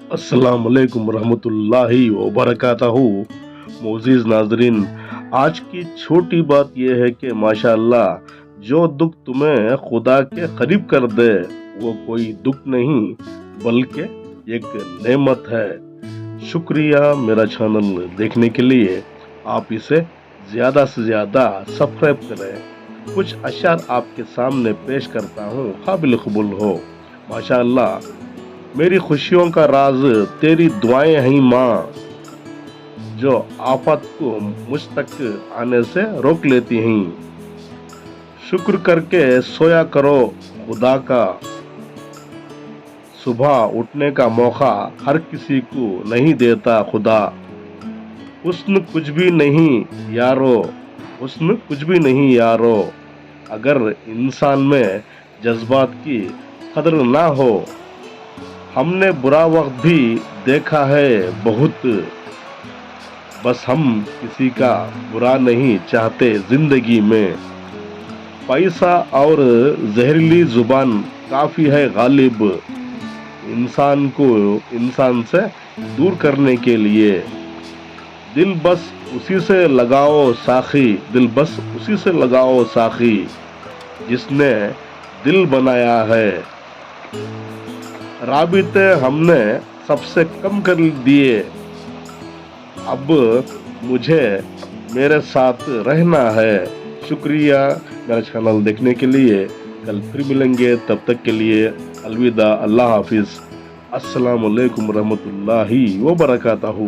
अस्सलाम वालेकुम रहमतुल्लाहि व बरकातहू। मोअज़्ज़िज़ नाज़रीन, आज की छोटी बात यह है कि माशाअल्लाह जो दुख तुम्हें खुदा के करीब कर दे वो कोई दुख नहीं बल्कि एक नेमत है। शुक्रिया मेरा चैनल देखने के लिए। आप इसे ज़्यादा से ज़्यादा सब्सक्राइब करें। कुछ अशआर आपके सामने पेश करता हूँ, काबिल कबूल हो। माशाअल्लाह, मेरी खुशियों का राज तेरी दुआएं हैं माँ, जो आफत को मुझ तक आने से रोक लेती हैं। शुक्र करके सोया करो खुदा का, सुबह उठने का मौका हर किसी को नहीं देता खुदा। हुस्न कुछ भी नहीं यारो, हुस्न कुछ भी नहीं यारो, अगर इंसान में जज्बात की कदर ना हो। हमने बुरा वक्त भी देखा है बहुत, बस हम किसी का बुरा नहीं चाहते जिंदगी में। पैसा और जहरीली जुबान काफी है गालिब, इंसान को इंसान से दूर करने के लिए। दिल बस उसी से लगाओ साखी, दिल बस उसी से लगाओ साखी, जिसने दिल बनाया है। राबिते हमने सबसे कम कर दिए, अब मुझे मेरे साथ रहना है। शुक्रिया मेरा चैनल देखने के लिए। कल फिर मिलेंगे, तब तक के लिए अलविदा, अल्लाह हाफिज़। अस्सलाम वालेकुम रहमतुल्लाहि व बरकातहू।